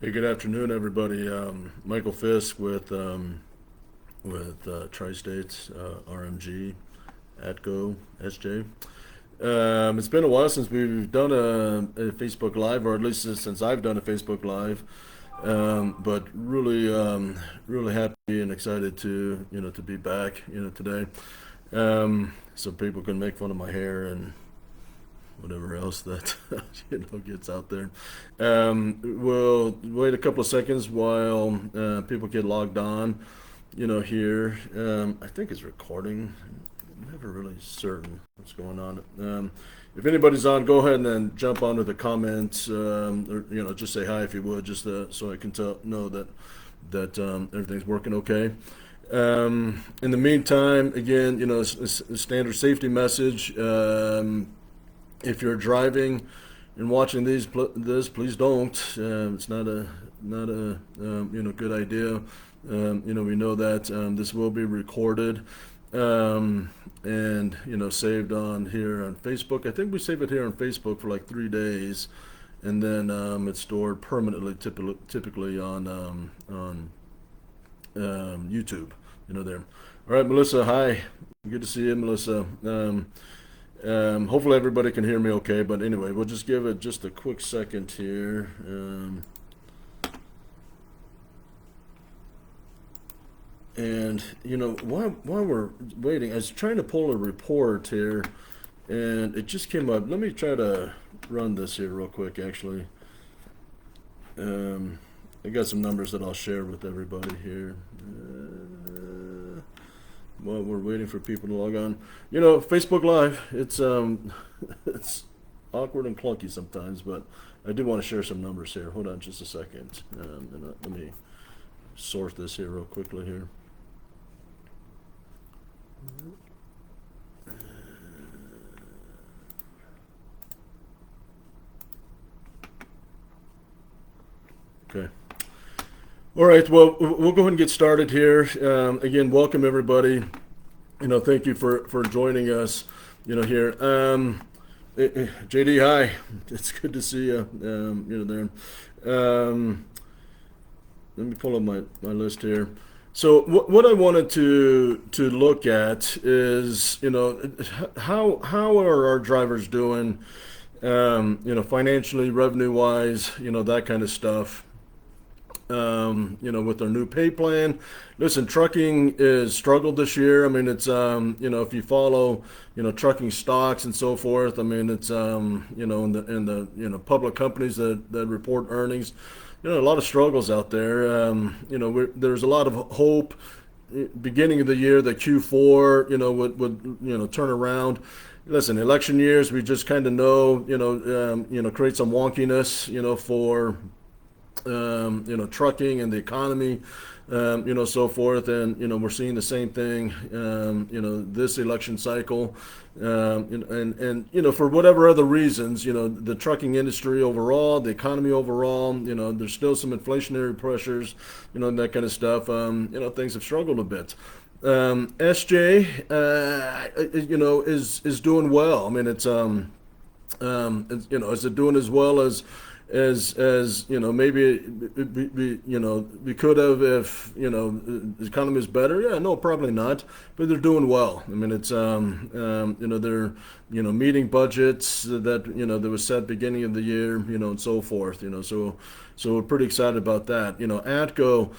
Hey, good afternoon, everybody. Michael Fisk with Tri-States, RMG, ATCO, SJ. It's been a while since we've done a Facebook Live, or at least since I've done a Facebook Live. But really happy and excited to be back, today. So people can make fun of my hair and whatever else that gets out there. We'll wait a couple of seconds while people get logged on. Here I think it's recording. I'm never really certain what's going on. If anybody's on, go ahead and then jump onto the comments, or just say hi if you would, just so I can know that everything's working okay. In the meantime, again, a standard safety message. If you're driving and watching this, please don't. It's not a good idea. We know that this will be recorded and saved on here on Facebook. I think we save it here on Facebook for like 3 days, and then it's stored permanently, typically on YouTube. There. All right, Melissa. Hi. Good to see you, Melissa. Hopefully everybody can hear me okay, but anyway, we'll just give it just a quick second here. And while we're waiting, I was trying to pull a report here, and it just came up. Let me try to run this here real quick. Actually, I got some numbers that I'll share with everybody here. While we're waiting for people to log on, Facebook Live, it's awkward and clunky sometimes, but I do want to share some numbers here. Hold on just a second, and let me sort this here real quickly here. Okay. All right. Well, we'll go ahead and get started here. Again, welcome everybody. Thank you for joining us. Here. JD, hi. It's good to see you. There. Let me pull up my list here. So what I wanted to look at is how are our drivers doing, financially, revenue wise, that kind of stuff. With their new pay plan. Listen, trucking is struggled this year. I mean, it's if you follow, trucking stocks and so forth. I mean, it's in the public companies that report earnings. A lot of struggles out there. There's a lot of hope beginning of the year that Q4 would turn around. Listen, election years, we just kind of know create some wonkiness for trucking and the economy, so forth. And, we're seeing the same thing, this election cycle. And for whatever other reasons, the trucking industry overall, the economy overall, there's still some inflationary pressures, and that kind of stuff. Things have struggled a bit. SJ, is doing well. I mean, is it doing as well as maybe we could have if the economy is better. Yeah, no, probably not, but they're doing well. I mean, it's they're meeting budgets that was set beginning of the year, and so forth. So we're pretty excited about that. ATCO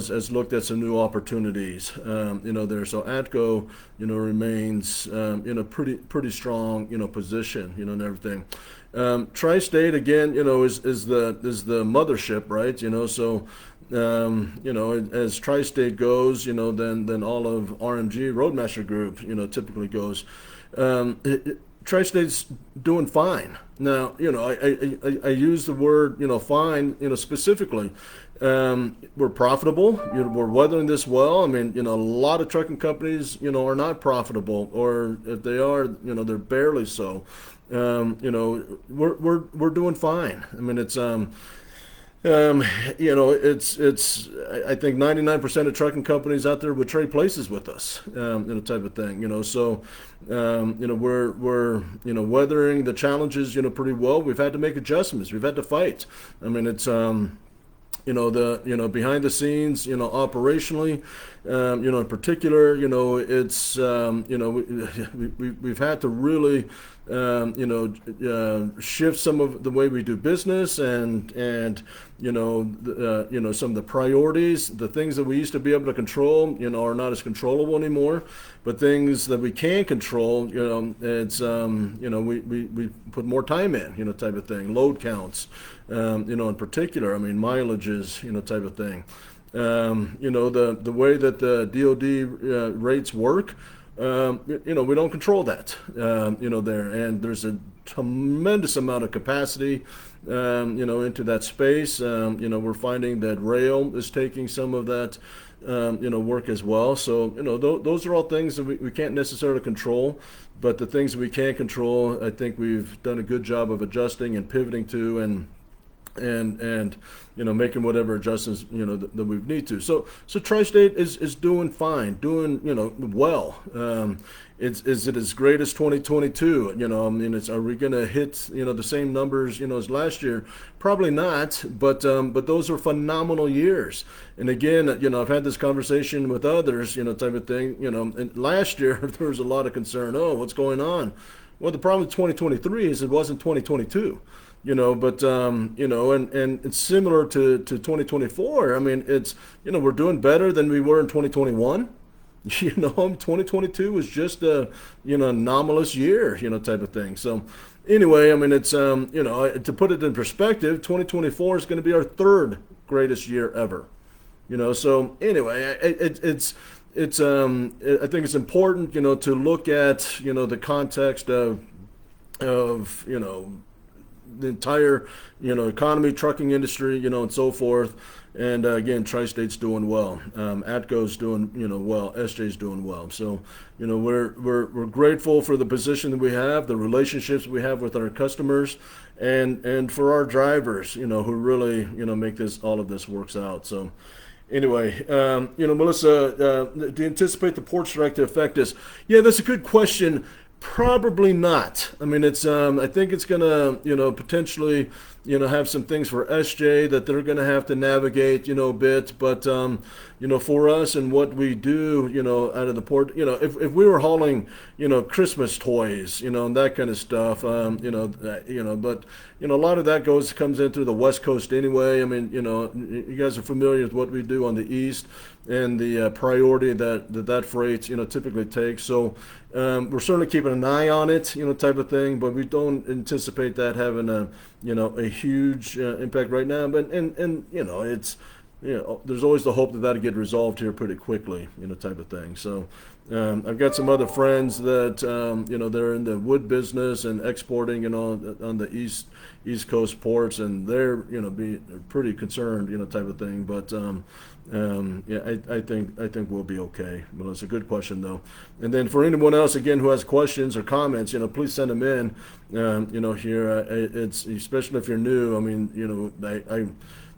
has looked at some new opportunities there. So ATCO remains pretty strong position and everything. Tri-State again, is the mothership, right? So as Tri-State goes, then all of RMG Roadmaster Group, typically goes. Tri-State's doing fine. Now, I use the word, fine, specifically. We're profitable. We're weathering this well. I mean, a lot of trucking companies, are not profitable, or if they are, they're barely so. We're doing fine. I mean, it's it's I think 99% of trucking companies out there would trade places with us, type of thing. So we're weathering the challenges pretty well. We've had to make adjustments. We've had to fight. I mean, it's behind the scenes, operationally, in particular, it's we've had to really shift some of the way we do business, and some of the priorities, the things that we used to be able to control, are not as controllable anymore. But things that we can control, it's we put more time in, type of thing. Load counts, in particular. I mean, mileages, type of thing. The way that the DoD rates work, we don't control that, there. And there's a tremendous amount of capacity, into that space. We're finding that rail is taking some of that, work as well. So, those are all things that we can't necessarily control. But the things we can control, I think we've done a good job of adjusting and pivoting to, and making whatever adjustments that we need to. So Tri-State is doing fine, doing well. Is it as great as 2022? I mean, are we going to hit the same numbers as last year? Probably not. But those are phenomenal years. And again, I've had this conversation with others, type of thing. And last year there was a lot of concern. Oh, what's going on? Well, the problem with 2023 is it wasn't 2022. But and it's similar to 2024. I mean, it's we're doing better than we were in 2021. 2022 was just a anomalous year, type of thing. So anyway, I mean, it's to put it in perspective, 2024 is going to be our third greatest year ever. So anyway, I think it's important to look at the context of the entire economy, trucking industry, and so forth. And again, Tri-State's doing well. ATCO's doing well. SJ's doing well. So we're grateful for the position that we have, the relationships we have with our customers, and for our drivers, who really make all of this works out. So anyway, Melissa, do you anticipate the port strike to affect us? Yeah, that's a good question. Probably not. I mean, I think it's gonna, potentially, have some things for SJ that they're gonna have to navigate, a bit. But, for us and what we do, out of the port, if we were hauling, Christmas toys, and that kind of stuff, but, a lot of that comes in through the West Coast anyway. I mean, you guys are familiar with what we do on the East and the priority that freight, typically takes. So, we're certainly keeping an eye on it, type of thing, but we don't anticipate that having a huge impact right now. But it's there's always the hope that that'll get resolved here pretty quickly, type of thing. So I've got some other friends that they're in the wood business and exporting, on the East Coast ports, and they're be pretty concerned, type of thing. But I think we'll be okay. Well, it's a good question though. And then for anyone else again who has questions or comments, please send them in. Here it's especially if you're new. I mean,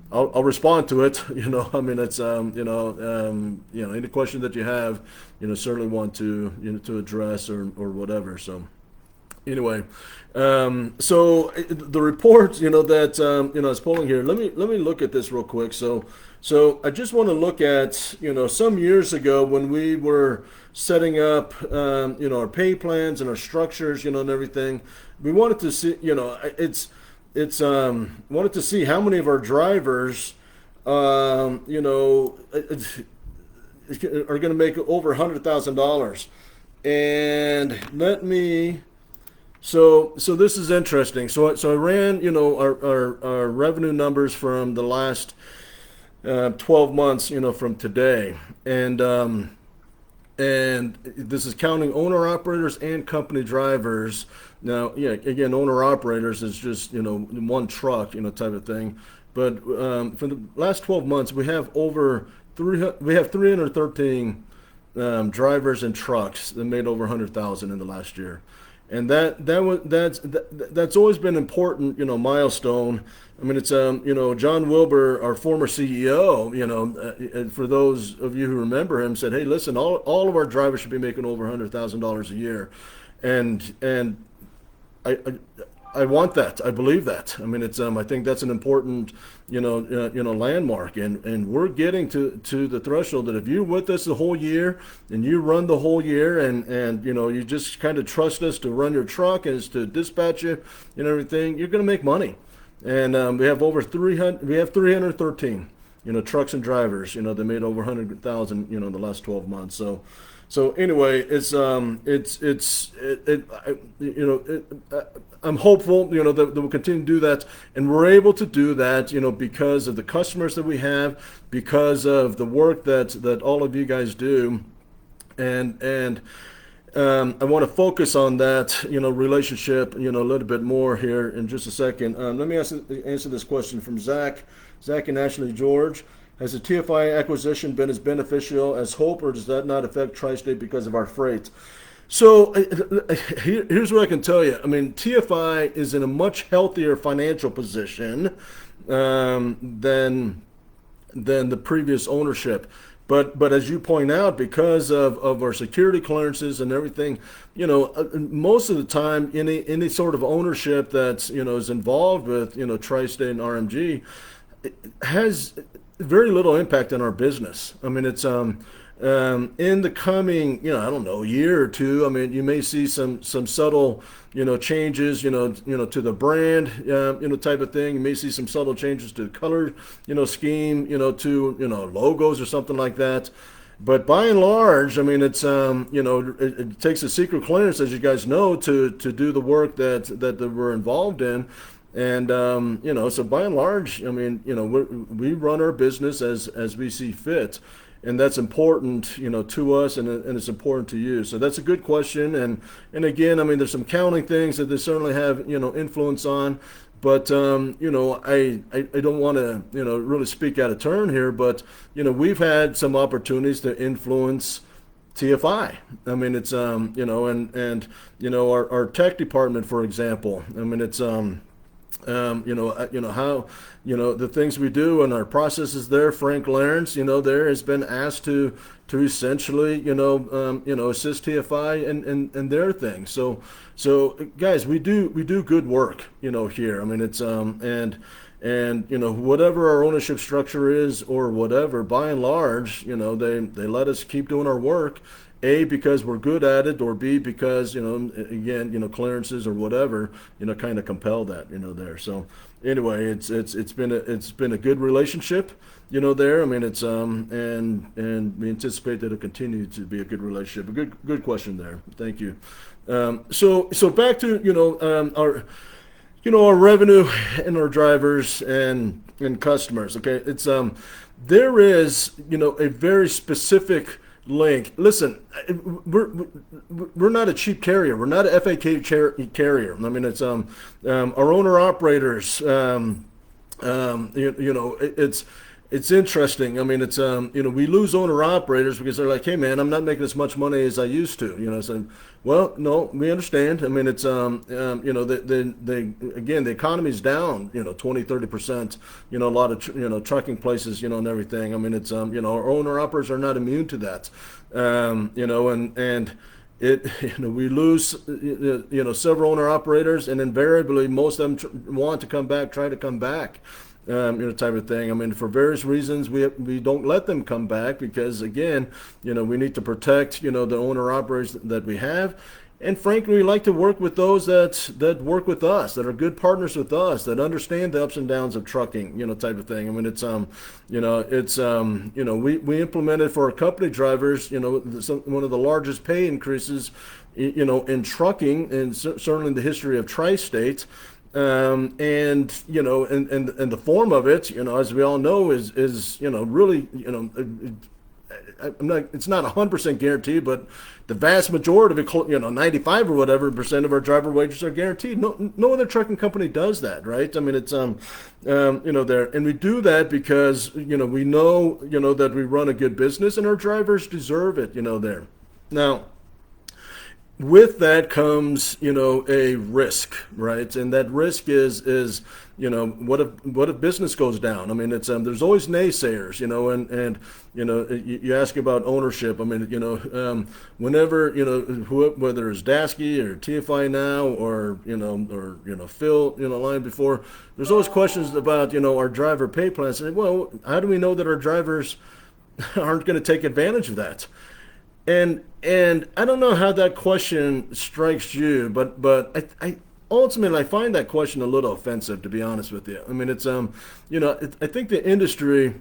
I'll respond to it. I mean, it's any question that you have, certainly want to to address or whatever. So anyway, so the report that I was pulling here. Let me look at this real quick. So I just want to look at some years ago when we were setting up our pay plans and our structures and everything. We wanted to see wanted to see how many of our drivers are going to make over $100,000. And let me. So this is interesting. So I ran our revenue numbers from the last 12 months from today, and this is counting owner operators and company drivers. Now, yeah, again, owner operators is just one truck type of thing. But for the last 12 months, we have 313 drivers and trucks that made over 100,000 in the last year. And that's always been important, milestone. I mean, it's John Wilbur, our former CEO, for those of you who remember him, said, hey, listen, all of our drivers should be making over $100,000 a year, and I want that. I believe that. I mean, it's I think that's an important, landmark, and we're getting to the threshold that if you're with us the whole year and you run the whole year, and you just kind of trust us to run your truck and to dispatch you and everything, you're going to make money. And we have over 300. We have 313, trucks and drivers. They made over 100,000, in the last 12 months. So anyway, I'm hopeful, that we'll continue to do that, and we're able to do that, because of the customers that we have, because of the work that all of you guys do, and I want to focus on that, relationship, a little bit more here in just a second. Let me answer this question from Zach and Ashley George. Has the TFI acquisition been as beneficial as hope, or does that not affect Tri-State because of our freight? So here's what I can tell you. I mean, TFI is in a much healthier financial position than the previous ownership. But as you point out, because of our security clearances and everything, most of the time, any sort of ownership that's is involved with Tri-State and RMG has very little impact on our business. I mean, it's in the coming, I don't know, year or two. I mean, you may see some subtle, changes, to the brand, type of thing. You may see some subtle changes to the color, scheme, to logos or something like that. But by and large, I mean, it's it takes a secret clearance, as you guys know, to do the work that we're involved in. And so by and large, I mean, we run our business as we see fit, and that's important, to us, and it's important to you. So that's a good question. And again, I mean, there's some counting things that they certainly have, influence on. But I don't want to really speak out of turn here, but we've had some opportunities to influence TFI. I mean, it's and our tech department, for example. I mean, it's how, the things we do and our processes there. Frank Lawrence, there has been asked to essentially, assist TFI and their thing. So guys, we do good work, here. I mean, it's and whatever our ownership structure is or whatever, by and large, they let us keep doing our work. A, because we're good at it, or B, because, again, clearances or whatever, kind of compel that, there. So anyway, it's been a good relationship, there. I mean, it's and we anticipate that it'll continue to be a good relationship. A good question there. Thank you. So back to, our revenue and our drivers and customers. Okay. It's there is, a very specific link. Listen, we're not a cheap carrier. We're not a FAK carrier. I mean, it's our owner operators. It's interesting. I mean, it's we lose owner operators because they're like, hey man, I'm not making as much money as I used to. So, well, no, we understand. I mean, it's again, the economy's down 20-30%. A lot of trucking places, and everything. I mean, it's our owner operators are not immune to that. And it we lose several owner operators, and invariably most of them want to come back, try to come back. Type of thing. I mean, for various reasons, we don't let them come back because, again, we need to protect, the owner operators that we have. And frankly, we like to work with those that work with us, that are good partners with us, that understand the ups and downs of trucking, type of thing. I mean, it's we implemented for our company drivers, one of the largest pay increases, in trucking, and certainly in the history of Tri-State. And the form of it, as we all know, is really, it's not 100% guaranteed, but the vast majority of it, 95 or whatever percent of our driver wages are guaranteed. No other trucking company does that, right? I mean, it's there, and we do that because we know that we run a good business and our drivers deserve it, there. Now, with that comes, a risk, right? And that risk is, what if business goes down? I mean, it's there's always naysayers, and you ask about ownership. I mean, whenever whether it's Dasky or TFI now or Phil line before, there's always questions about our driver pay plans. And well, how do we know that our drivers aren't going to take advantage of that? And I don't know how that question strikes you, but I ultimately I find that question a little offensive, to be honest with you. I mean, it's I think the industry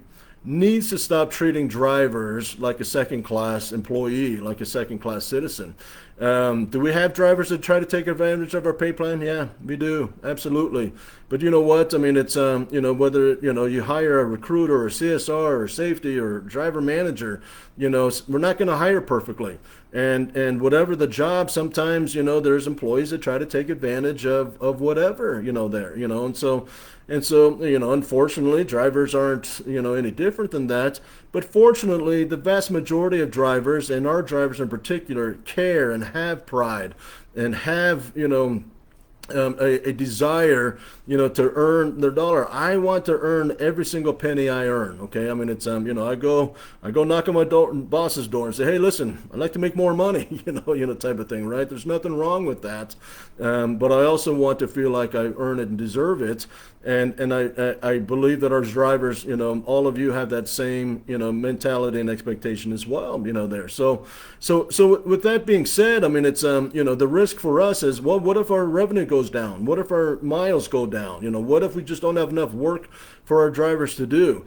needs to stop treating drivers like a second class employee, like a second class citizen. Do we have drivers that try to take advantage of our pay plan? Yeah, we do, absolutely. But you know what? I mean, it's whether you hire a recruiter or a CSR or safety or driver manager, we're not going to hire perfectly. And whatever the job, sometimes there's employees that try to take advantage of whatever there and so unfortunately drivers aren't any different than that. But fortunately, the vast majority of drivers, and our drivers in particular, care and have pride and have a desire, to earn their dollar. I want to earn every single penny I earn. Okay, I mean it's I go knock on my boss's door and say, hey, listen, I'd like to make more money, type of thing, right? There's nothing wrong with that, but I also want to feel like I earn it and deserve it, and I believe that our drivers, all of you have that same mentality and expectation as well, there. So with that being said, I mean it's the risk for us is, well, what if our revenue goes down? What if our miles go down? What if we just don't have enough work for our drivers to do?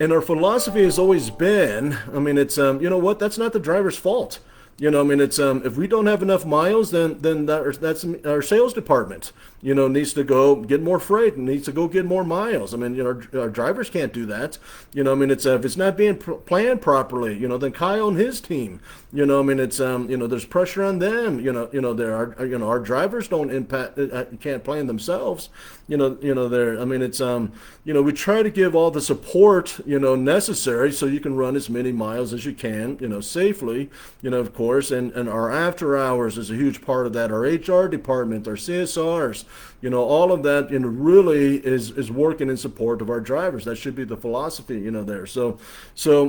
And our philosophy has always been, I mean, it's what, that's not the driver's fault. I mean, it's if we don't have enough miles, then that's our sales department. Needs to go get more freight and needs to go get more miles. I mean, our drivers can't do that. I mean, it's if it's not being planned properly, then Kyle and his team. I mean, it's there's pressure on them. There are our drivers don't impact can't plan themselves. There. I mean, it's we try to give all the support necessary so you can run as many miles as you can safely. Of course, and our after hours is a huge part of that. Our HR department, our CSRs, all of that, really is working in support of our drivers. That should be the philosophy, there. So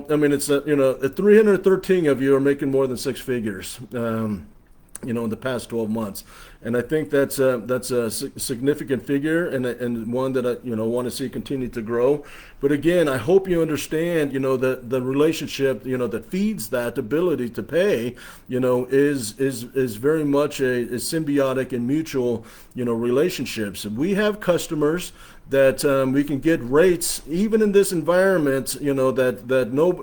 I mean, it's 313 of you are making more than six figures. In the past 12 months. And I think that's a significant figure, and one that I want to see continue to grow. But again, I hope you understand, the relationship, that feeds that ability to pay, is very much a symbiotic and mutual, relationships. We have customers that we can get rates even in this environment, that no,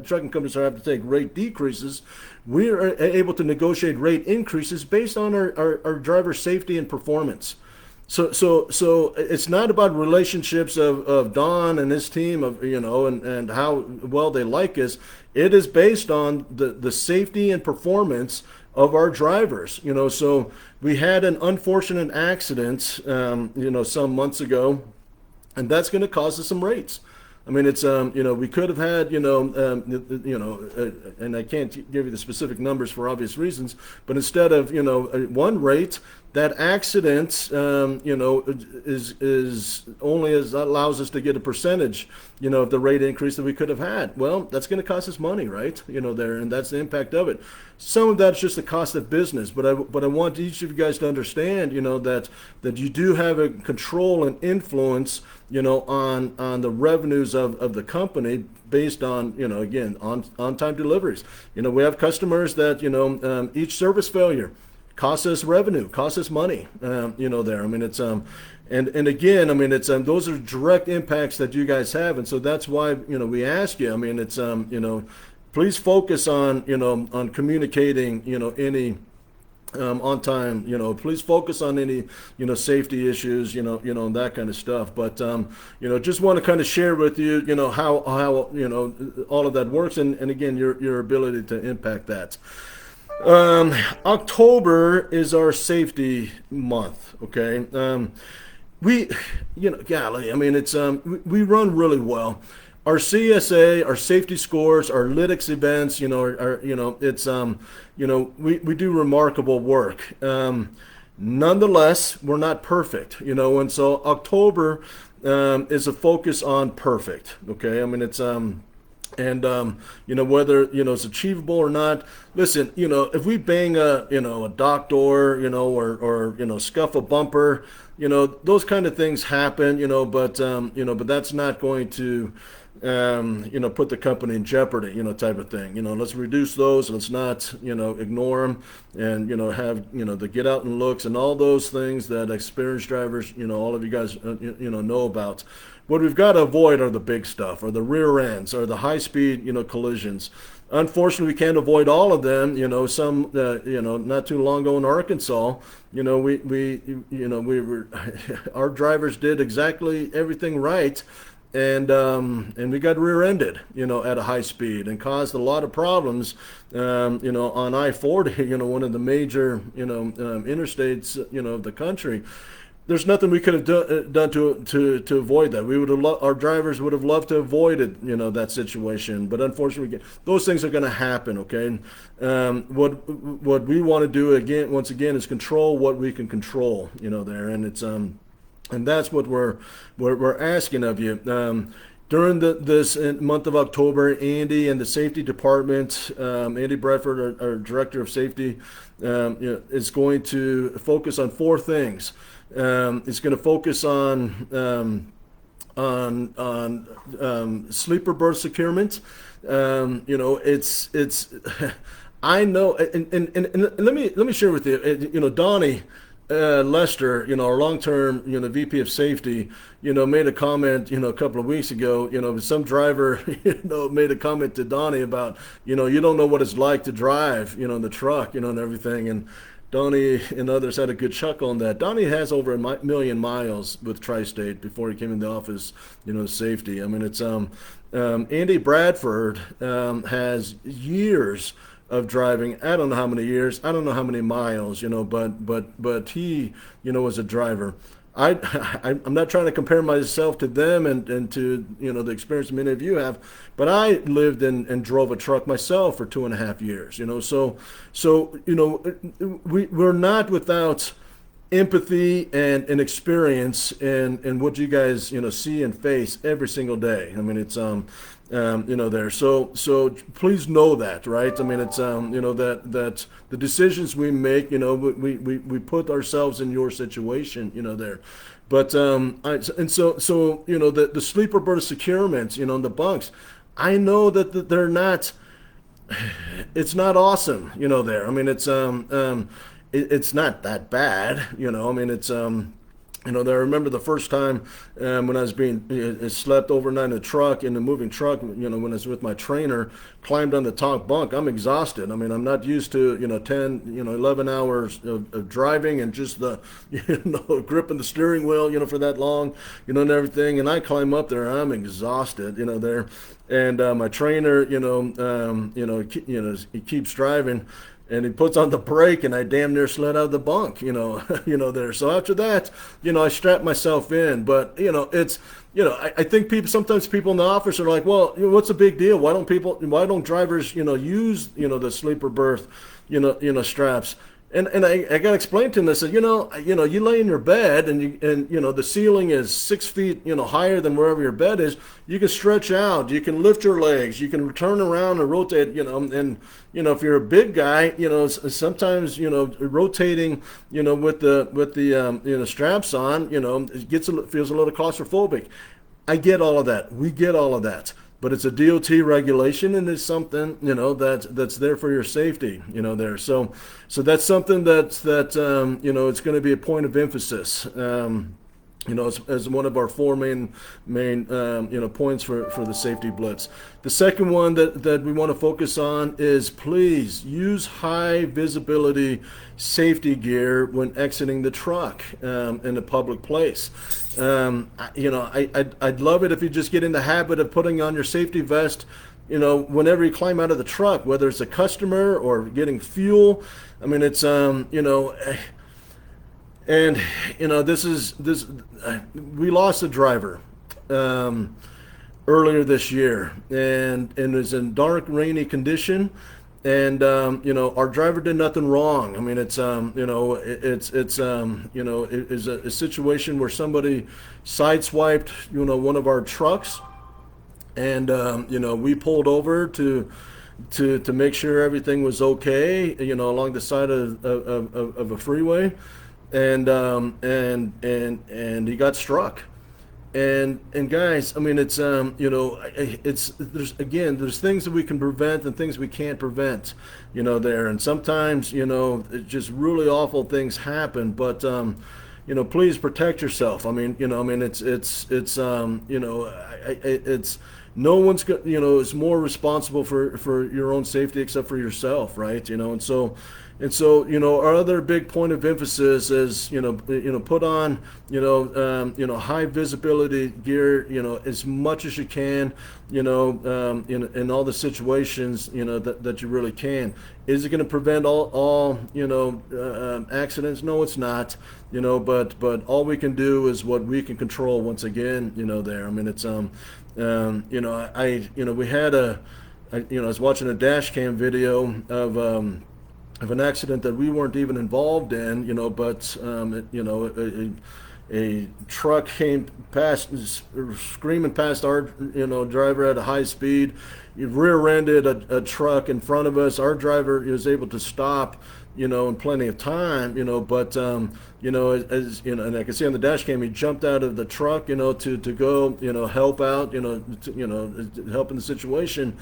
trucking companies are having to take rate decreases. We are able to negotiate rate increases based on our driver safety and performance. So it's not about relationships of Don and his team and how well they like us. It is based on the safety and performance of our drivers. So we had an unfortunate accident some months ago, and that's going to cost us some rates. I mean, it's we could have had and I can't give you the specific numbers for obvious reasons, but instead of one rate, that accident is only as allows us to get a percentage of the rate increase that we could have had. Well, that's going to cost us money, right? There, and that's the impact of it. Some of that's just the cost of business, but I want each of you guys to understand that you do have a control and influence on the revenues of the company based on again on time deliveries. We have customers that each service failure costs us revenue, costs us money. There. I mean, it's and again, I mean, it's those are direct impacts that you guys have, and so that's why we ask you. I mean, it's please focus on on communicating any on time. Please focus on any safety issues. And that kind of stuff. But just want to kind of share with you how all of that works, and again your ability to impact that. October is our safety month. Okay. We, golly, I mean, it's we run really well. our CSA, our safety scores, our lytics events, it's we do remarkable work. Nonetheless, we're not perfect, and so October is a focus on perfect. Okay, I mean it's and whether it's achievable or not. Listen, if we bang a dock door, or scuff a bumper, those kind of things happen, but that's not going to put the company in jeopardy, type of thing. Let's reduce those. Let's not, ignore them, and have the get out and looks and all those things that experienced drivers, all of you guys, know about. What we've got to avoid are the big stuff, or the rear ends, or the high speed, collisions. Unfortunately, we can't avoid all of them. Some, not too long ago in Arkansas, we were, our drivers did exactly everything right, and we got rear-ended, at a high speed, and caused a lot of problems, on I-40, one of the major, interstates, of the country. There's nothing we could have done to avoid that. We would have our drivers would have loved to avoid it, that situation. But unfortunately, those things are going to happen. Okay, what we want to do once again, is control what we can control. There, and it's and that's what we're asking of you. During this month of October, Andy and the safety department, Andy Bradford, our director of safety, is going to focus on four things. It's going to focus on sleeper berth securement. It's I know, and let me share with you. Donnie Lester, our long-term, VP of safety, made a comment, a couple of weeks ago, some driver, made a comment to Donnie about, you don't know what it's like to drive, in the truck, and everything. And Donnie and others had a good chuckle on that. Donnie has over a million miles with Tri-State before he came in the office, safety. I mean, it's Andy Bradford has years of driving. I don't know how many years. I don't know how many miles. But he, was a driver. I'm not trying to compare myself to them and to the experience many of you have, but I lived and drove a truck myself for 2.5 years. We're not without empathy and experience and what you guys see and face every single day. I mean, it's there. So please know that, right? I mean, it's that the decisions we make, we put ourselves in your situation, there. But the sleeper berth securement, the bunks, I know that they're not. It's not awesome, there. I mean, it's not that bad, I mean, it's I remember the first time when I was being slept overnight in a truck, in a moving truck, when I was with my trainer, climbed on the top bunk. I'm exhausted. I mean, I'm not used to, 10, 11 hours of driving and just the, gripping the steering wheel, for that long, and everything. And I climb up there, I'm exhausted, there. And my trainer, he keeps driving. And he puts on the brake, and I damn near slid out of the bunk, there. So after that, I strapped myself in. But it's, I think sometimes people in the office are like, well, what's the big deal? Why don't drivers, use, the sleeper berth, straps? And I got to explain to him. I said, you lay in your bed, and the ceiling is 6 feet, higher than wherever your bed is. You can stretch out. You can lift your legs. You can turn around and rotate. And if you're a big guy, sometimes rotating, with the straps on, it feels a little claustrophobic. I get all of that. We get all of that. But it's a DOT regulation, and it's something that's there for your safety, there. So that's something that it's going to be a point of emphasis. As one of our four main points for the safety blitz. The second one that we want to focus on is, please use high visibility safety gear when exiting the truck in a public place. I'd love it if you just get in the habit of putting on your safety vest, whenever you climb out of the truck, whether it's a customer or getting fuel. I mean, it's and this we lost a driver earlier this year, and it was in dark, rainy condition. And our driver did nothing wrong. I mean, it's it is a situation where somebody sideswiped one of our trucks, and we pulled over to make sure everything was okay, along the side of a freeway, and he got struck. And guys, I mean, there's things that we can prevent and things we can't prevent, there. And sometimes, just really awful things happen. But please protect yourself. I mean, it's no one's is more responsible for your own safety except for yourself, right? And so our other big point of emphasis is put on high visibility gear as much as you can, in all the situations that you really can. Is it going to prevent all accidents? No, it's not. But all we can do is what we can control. Once again, there. I mean, it's we had I was watching a dash cam video of an accident that we weren't even involved in, but a truck came past, screaming past our driver at a high speed. He rear-ended a truck in front of us. Our driver was able to stop, in plenty of time, but and I can see on the dash cam, he jumped out of the truck, to go, help out, help in the situation.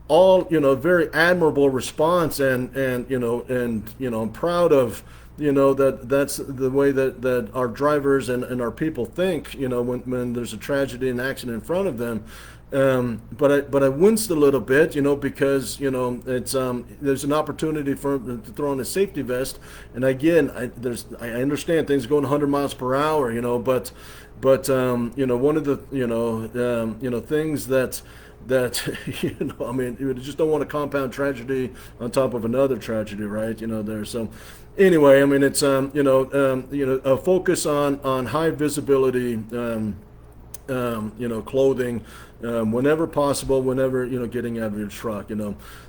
All very admirable response, and I'm proud of that's the way that our drivers and our people think, when there's a tragedy and accident in front of them. But I winced a little bit, because it's there's an opportunity for him to throw on a safety vest. And again, I understand things going 100 miles per hour, but one of the things that I mean, you just don't want to compound tragedy on top of another tragedy, right? There. So anyway, I mean, it's a focus on high visibility clothing, whenever possible, whenever getting out of your truck.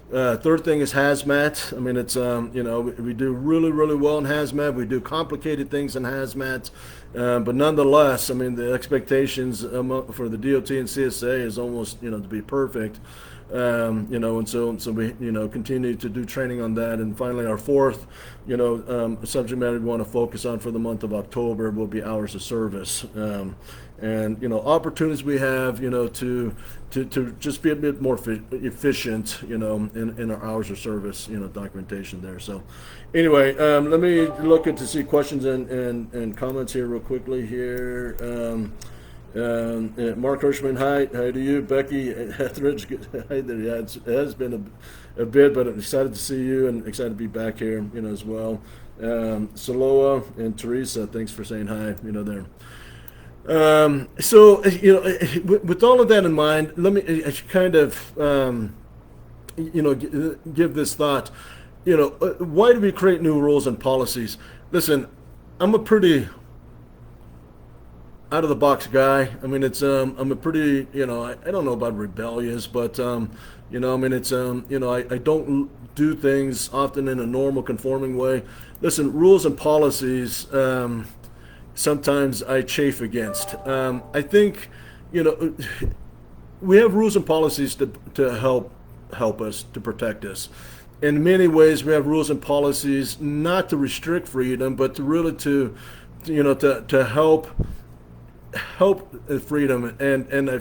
Third thing is hazmat. I mean, it's we do really, really well in hazmat. We do complicated things in hazmat, but nonetheless, I mean, the expectations for the DOT and CSA is almost to be perfect. And so we continue to do training on that. And finally, our fourth subject matter we want to focus on for the month of October will be hours of service. And opportunities we have to just be a bit more efficient in our hours of service documentation there. So anyway, let me look to see questions and comments here real quickly here. Mark Hirschman, hi to you. Becky Etheridge, hi there. Yeah, it has been a bit, but I'm excited to see you and excited to be back here as well. Saloa and Teresa, thanks for saying hi there. So with all of that in mind, let me kind of give this thought. Why do we create new rules and policies? Listen, I'm a pretty out of the box guy. I mean, it's I'm a pretty I don't know about rebellious, but I mean, it's I don't do things often in a normal conforming way. Listen, rules and policies. Sometimes I chafe against. I think, we have rules and policies to help us, to protect us. In many ways, we have rules and policies not to restrict freedom, but to really to help freedom. And I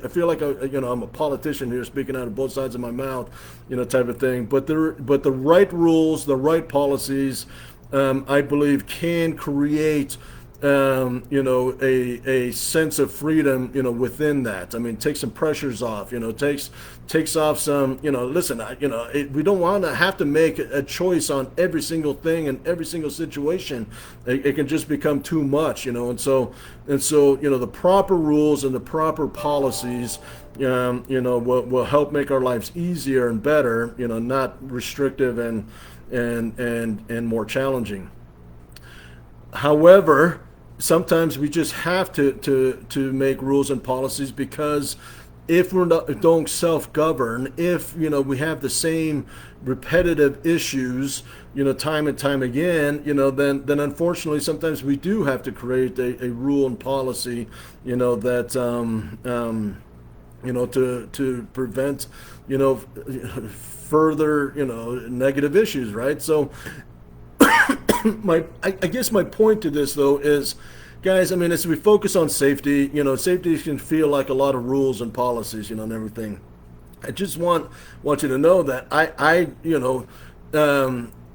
feel like I'm a politician here, speaking out of both sides of my mouth, type of thing. But the right rules, the right policies, I believe, can create a sense of freedom, within that. I mean, take some pressures off, takes off some, listen, we don't want to have to make a choice on every single thing and every single situation. It can just become too much, and so, the proper rules and the proper policies, will help make our lives easier and better, not restrictive and more challenging. However, sometimes we just have to make rules and policies because if we don't self-govern, if we have the same repetitive issues, time and time again, then unfortunately sometimes we do have to create a rule and policy, that to prevent, further, negative issues, right? So I guess my point to this though is, guys, I mean, as we focus on safety, safety can feel like a lot of rules and policies, and everything. I just want you to know that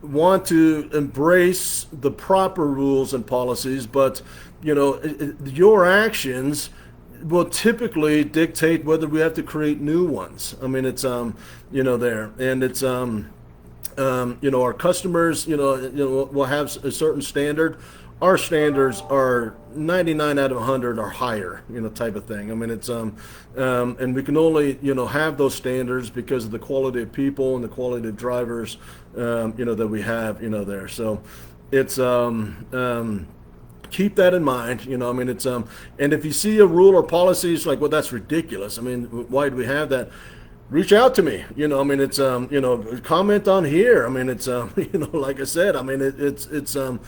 want to embrace the proper rules and policies, but your actions will typically dictate whether we have to create new ones. I mean, it's there, and it's our customers, will have a certain standard. Our standards are 99 out of 100 or higher, type of thing. I mean, it's and we can only have those standards because of the quality of people and the quality of drivers, that we have, there. So it's keep that in mind. I mean, it's and if you see a rule or policy, it's like, well, that's ridiculous. I mean, why do we have that? Reach out to me. I mean, it's comment on here. I mean, it's like I said, I mean, it's I'm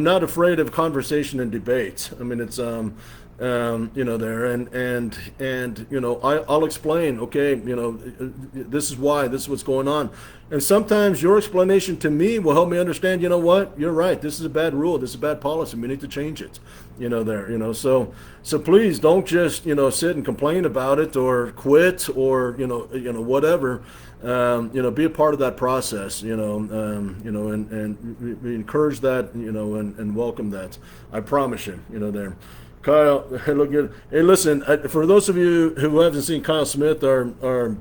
not afraid of conversation and debate. I mean, it's there, and I'll explain, okay, this is why, this is what's going on. And sometimes your explanation to me will help me understand, what, you're right, this is a bad rule, this is a bad policy, we need to change it, so please don't just, sit and complain about it or quit or, whatever. Be a part of that process, and we encourage that, and welcome that. I promise you, there. Kyle, look good. Hey, listen, for those of you who haven't seen Kyle Smith, our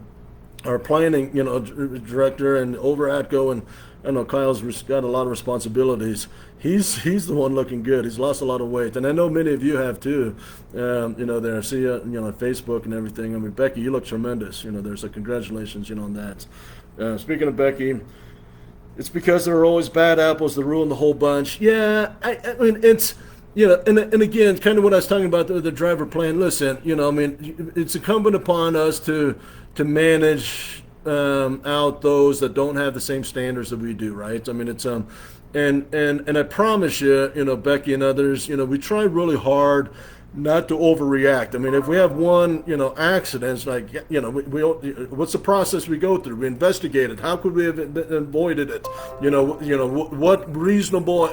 planning, director, and over at Go, and I know Kyle's got a lot of responsibilities. He's the one looking good. He's lost a lot of weight, and I know many of you have too. There, I see you, on Facebook and everything. I mean, Becky, you look tremendous. There, so congratulations, on that. Speaking of Becky, it's because there are always bad apples that ruin the whole bunch. Yeah, I mean, it's. And again, kind of what I was talking about, the driver plan. Listen, I mean, it's incumbent upon us to manage out those that don't have the same standards that we do, right? I mean, it's and I promise you, Becky and others, we try really hard not to overreact. I mean, if we have one, accident, it's like, we what's the process we go through? We investigate it. How could we have avoided it? What reasonable,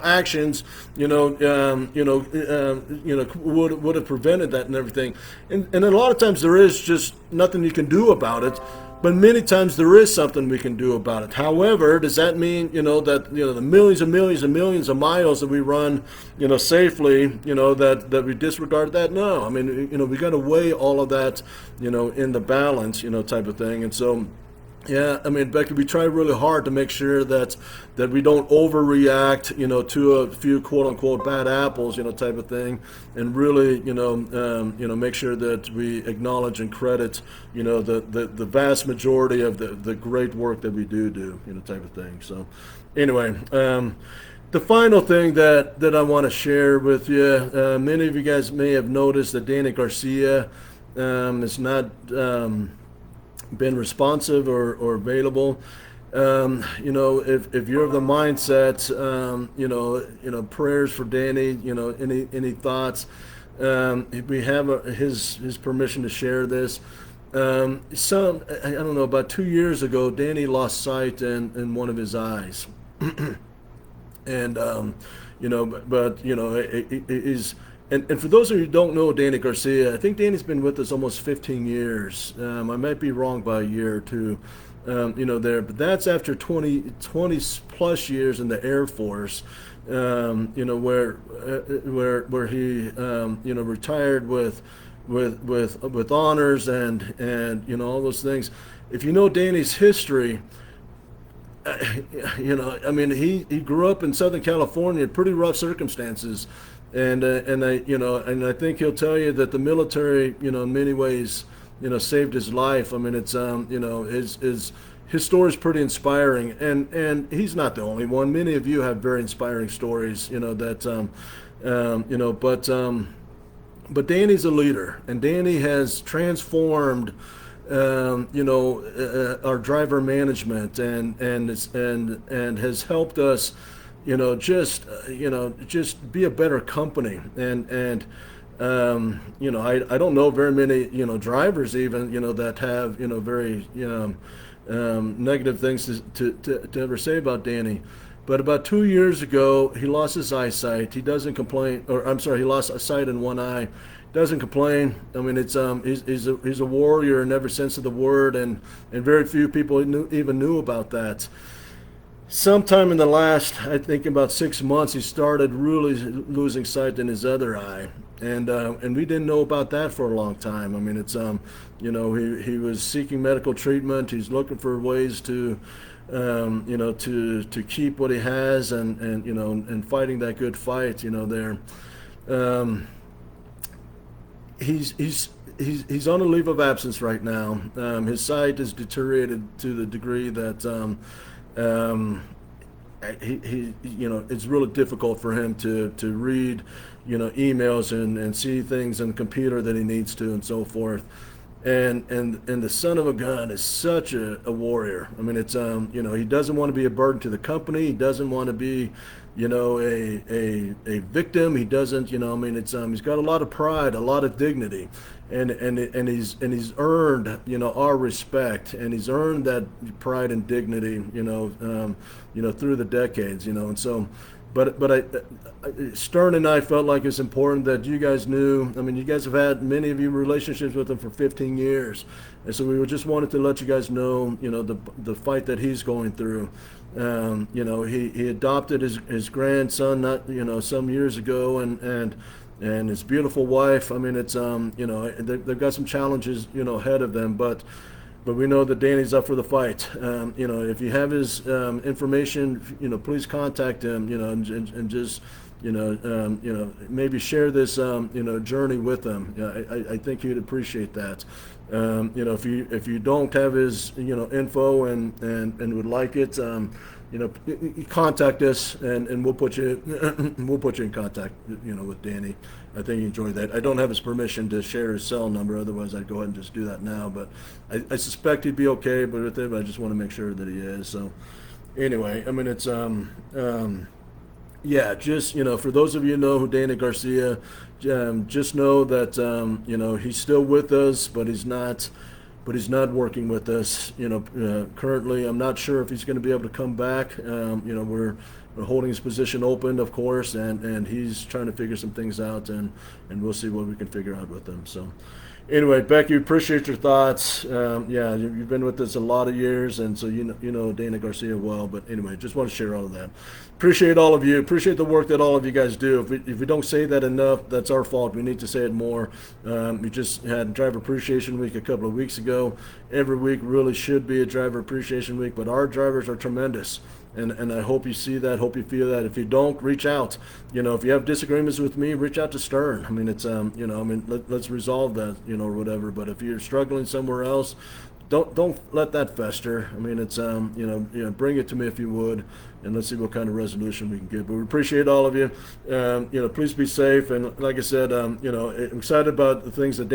actions, would have prevented that and everything. And a lot of times there is just nothing you can do about it. But many times there is something we can do about it. However, does that mean, that, the millions and millions and millions of miles that we run, safely, that we disregard that? No. I mean, we got to weigh all of that, in the balance, type of thing. And so, yeah, I mean, Becky, we try really hard to make sure that we don't overreact, to a few quote unquote bad apples, type of thing, and really, make sure that we acknowledge and credit, the vast majority of the great work that we do, type of thing. So, anyway, the final thing that I want to share with you, many of you guys may have noticed that Danny Garcia is not. Been responsive or available. If you're of the mindset, prayers for Danny, any thoughts, we have his permission to share this. I don't know, about 2 years ago, Danny lost sight in one of his eyes. And, he's, and for those of you who don't know Danny Garcia, I think Danny's been with us almost 15 years. I might be wrong by a year or two, there. But that's after 20 plus years in the Air Force, where he, retired with honors and all those things. If you know Danny's history, I mean, he grew up in Southern California in pretty rough circumstances. And I think he'll tell you that the military, in many ways, saved his life. I mean, it's his story is pretty inspiring, and he's not the only one. Many of you have very inspiring stories, But Danny's a leader, and Danny has transformed, our driver management, and has helped us, just be a better company. I don't know very many, drivers even, that have, very, negative things to ever say about Danny. But about 2 years ago, he lost his eyesight. He doesn't complain, or I'm sorry, he lost a sight in one eye. Doesn't complain. I mean, he's a warrior in every sense of the word, and very few people even knew about that. Sometime in the last, I think about 6 months, he started really losing sight in his other eye, and we didn't know about that for a long time. I mean, he was seeking medical treatment. He's looking for ways to, to keep what he has, and fighting that good fight. There. He's on a leave of absence right now. His sight is deteriorated to the degree that. It's really difficult for him to read, emails and see things on the computer that he needs to, and so forth. And the son of a gun is such a warrior. I mean, he doesn't want to be a burden to the company. He doesn't want to be, a victim. He doesn't, he's got a lot of pride, a lot of dignity, and he's earned, our respect, and he's earned that pride and dignity, through the decades, and so. But Stern and I felt like it's important that you guys knew. I mean, you guys have had, many of you, relationships with him for 15 years, and so we just wanted to let you guys know, the fight that he's going through. He adopted his grandson, not, some years ago, and his beautiful wife. I mean, they've got some challenges, ahead of them, but we know that Danny's up for the fight. If you have his information, please contact him, and just, maybe share this, journey with him. I think he'd appreciate that. If you don't have his, info and would like it, contact us, and we'll put you we'll put you in contact, with Danny. I think he enjoyed that. I don't have his permission to share his cell number, otherwise I'd go ahead and just do that now. But I suspect he'd be okay with it. But I just want to make sure that he is. So anyway, I mean, yeah, just, for those of you who know who Danny Garcia, just know that he's still with us, but he's not working with us. Currently, I'm not sure if he's going to be able to come back. We're holding his position open, of course, and he's trying to figure some things out, and we'll see what we can figure out with him. So anyway, Becky, appreciate your thoughts. Yeah, you've been with us a lot of years, and so you know Dana Garcia well. But anyway, just want to share all of that. Appreciate all of you. Appreciate the work that all of you guys do. If we don't say that enough, that's our fault. We need to say it more. We just had Driver Appreciation Week a couple of weeks ago. Every week really should be a Driver Appreciation Week, but our drivers are tremendous. And I hope you see that, hope you feel that. If you don't, reach out. If you have disagreements with me, reach out to Stern. I mean, let's resolve that, or whatever. But if you're struggling somewhere else, don't let that fester. I mean, bring it to me if you would, and let's see what kind of resolution we can get. But we appreciate all of you. Please be safe. And like I said, I'm excited about the things that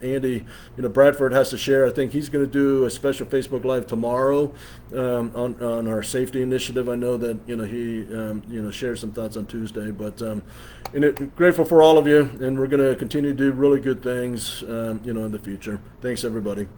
Andy, Bradford has to share. I think he's going to do a special Facebook Live tomorrow on our safety initiative. I know that he shared some thoughts on Tuesday, but grateful for all of you, and we're going to continue to do really good things in the future. Thanks, everybody.